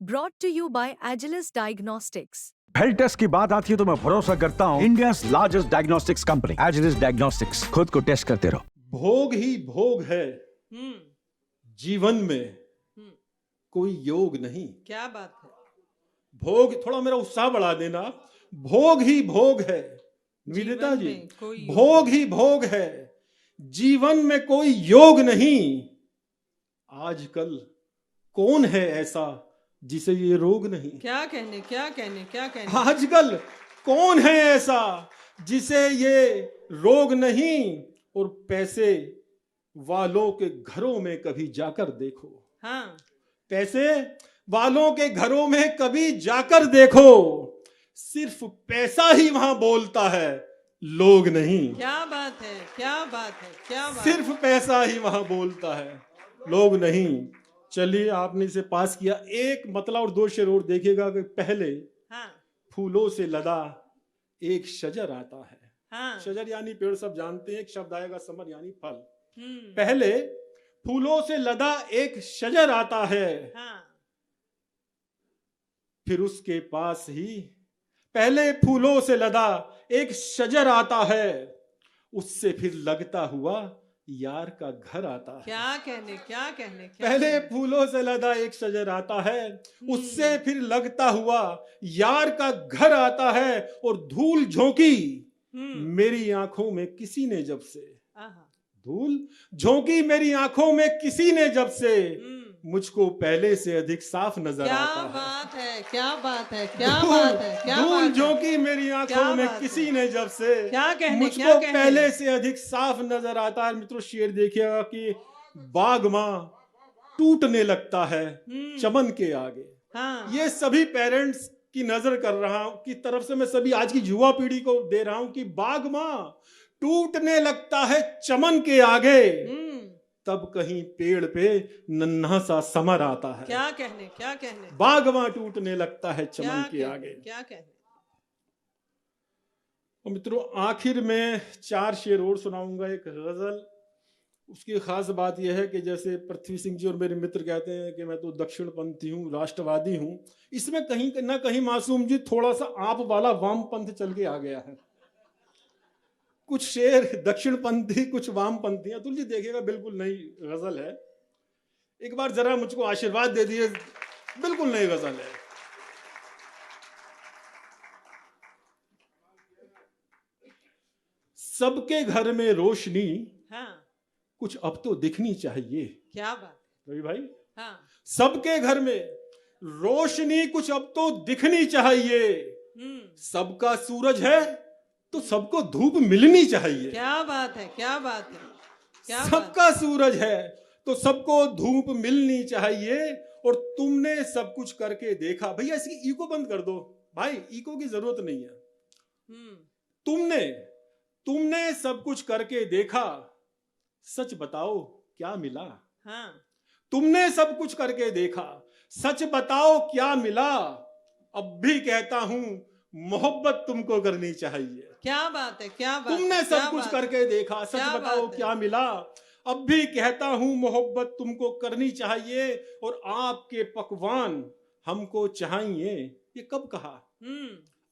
brought to you by Agilus Diagnostics. Health test की बात आती है तो मैं भरोसा करता हूँ India largest diagnostics company Agilus diagnostics. खुद को टेस्ट करते रहो। भोग ही भोग है जीवन में, कोई योग नहीं। क्या बात है। भोग, थोड़ा मेरा उत्साह बढ़ा देना। भोग ही भोग है निवेदिता जी, भोग ही भोग है, जीवन में कोई योग नहीं। आजकल कौन है ऐसा जिसे ये रोग नहीं? क्या कहने क्या कहने क्या कहने। आजकल कौन है ऐसा जिसे ये रोग नहीं? और पैसे वालों के घरों में कभी जाकर देखो। हाँ, पैसे वालों के घरों में कभी जाकर देखो, सिर्फ पैसा ही वहां बोलता है, लोग नहीं। क्या बात है, क्या बात है, क्या बात। सिर्फ पैसा ही वहां बोलता है, लोग नहीं। चलिए, आपने इसे पास किया। एक मतलब और दो शेर और देखिएगा कि पहले हाँ, फूलों से लदा एक शजर आता है। हाँ, शजर यानी पेड़, सब जानते हैं। एक शब्द आएगा समर यानी फल। पहले फूलों से लदा एक शजर आता है, हाँ, फिर उसके पास ही पहले फूलों से लदा एक शजर आता है, उससे फिर लगता हुआ यार का घर आता है। क्या कहने क्या कहने क्या पहले कहने। फूलों से लदा एक शजर आता है, उससे फिर लगता हुआ यार का घर आता है। और धूल झोंकी मेरी आंखों में किसी ने जब से, आहा, धूल झोंकी मेरी आंखों में किसी ने जब से, मुझको पहले से अधिक साफ नजर क्या आता है। बात है, क्या बात है, क्या बात है, क्या धूल बात है। झोंकी मेरी आंखों में बात किसी है। ने जब से, क्या कहने, मुझको क्या कहने। पहले से अधिक साफ नजर आता है। मित्रों, शेर देखिएगा कि बाग मां टूटने लगता है चमन के आगे। हाँ, ये सभी पेरेंट्स की नजर कर रहा हूं, की तरफ से मैं सभी आज की युवा पीढ़ी को दे रहा हूं कि बाग मां टूटने लगता है चमन के आगे, तब कहीं पेड़ पे नन्हा सा समर आता है। क्या कहने क्या कहने। बागवां टूटने लगता है क्या चमन के कहने, आगे। क्या कहने। और मित्रों, आखिर में चार शेर और सुनाऊंगा, एक गजल। उसकी खास बात यह है कि जैसे पृथ्वी सिंह जी और मेरे मित्र कहते हैं कि मैं तो दक्षिणपंथी हूँ, राष्ट्रवादी हूँ, इसमें कहीं ना कहीं मासूम जी थोड़ा सा आप वाला वामपंथ चल के आ गया है। कुछ शेर दक्षिणपंथी, कुछ वामपंथी। अतुल जी देखिएगा, बिल्कुल नई गजल है। एक बार जरा मुझको आशीर्वाद दे दिए, बिल्कुल नई गजल है। सबके घर में रोशनी हाँ, कुछ अब तो दिखनी चाहिए। क्या बात रवि भाई, है। हाँ, सबके घर में रोशनी कुछ अब तो दिखनी चाहिए। सबका सूरज है तो सबको धूप मिलनी चाहिए। क्या बात है, क्या बात है, क्या बात। सबका सूरज है तो सबको धूप मिलनी चाहिए। और तुमने सब कुछ करके देखा। भैया इसकी ईको बंद कर दो भाई, ईको की जरूरत नहीं है। तुमने सब कुछ करके देखा, सच बताओ क्या मिला? हाँ, तुमने सब कुछ करके देखा, सच बताओ क्या मिला? अब भी कहता हूं मोहब्बत तुमको करनी चाहिए। क्या बात है, क्या बात। तुमने सब कुछ करके देखा, सच बताओ क्या मिला? अब भी कहता हूं मोहब्बत तुमको करनी चाहिए। और आपके पकवान हमको चाहिए, ये कब कहा?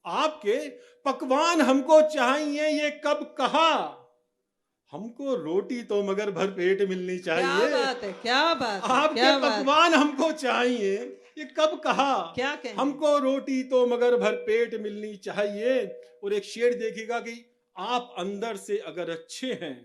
आपके पकवान हमको चाहिए, ये कब कहा? हमको रोटी तो मगर भर पेट मिलनी चाहिए। क्या बात है, क्या बात है, आपके क्या पकवान हमको चाहिए, ये कब कहा? क्या कहें? हमको रोटी तो मगर भर पेट मिलनी चाहिए। और एक शेर देखिएगा कि आप अंदर से अगर अच्छे हैं,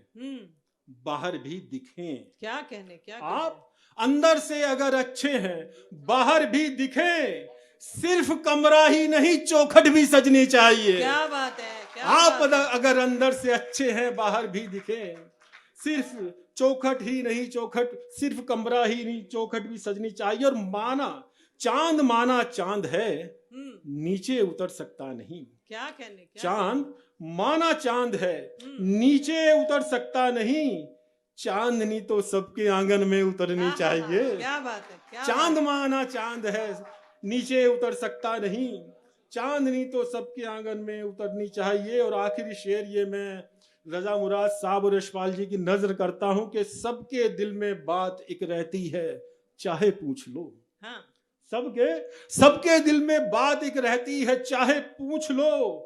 बाहर भी दिखें। क्या कहने क्या कहने। आप अंदर से अगर अच्छे हैं, बाहर भी दिखें। सिर्फ कमरा ही नहीं, चौखट भी सजनी चाहिए। क्या बात है, क्या आप बात है। अगर अंदर से अच्छे हैं, बाहर भी दिखें। सिर्फ चौखट ही नहीं, चौखट सिर्फ कमरा ही नहीं, चौखट भी सजनी चाहिए। और माना चांद है, नीचे उतर सकता नहीं। क्या कहने क्या चांद माना चांद है, नीचे उतर सकता नहीं। चांदनी तो सबके आंगन में उतरनी चाहिए। क्या बात है, क्या चांद माना चांद है, नीचे उतर सकता नहीं। चांदनी तो सबके आंगन में उतरनी चाहिए। और आखिरी शेर ये मैं रजा मुराद साहब और यशपाल जी की नजर करता हूं कि सबके दिल में बात एक रहती है, चाहे पूछ लो। हाँ, सबके सबके दिल में बात एक रहती है, चाहे पूछ लो,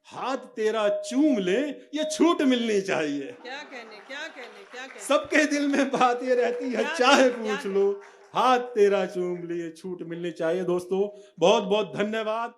हाथ तेरा चूम ले, ये छूट मिलनी चाहिए। क्या कहने सबके दिल में बात ये रहती है, क्या चाहे कहने, क्या पूछ लो, हाथ तेरा चूम ले, ये छूट मिलनी चाहिए। दोस्तों बहुत बहुत धन्यवाद।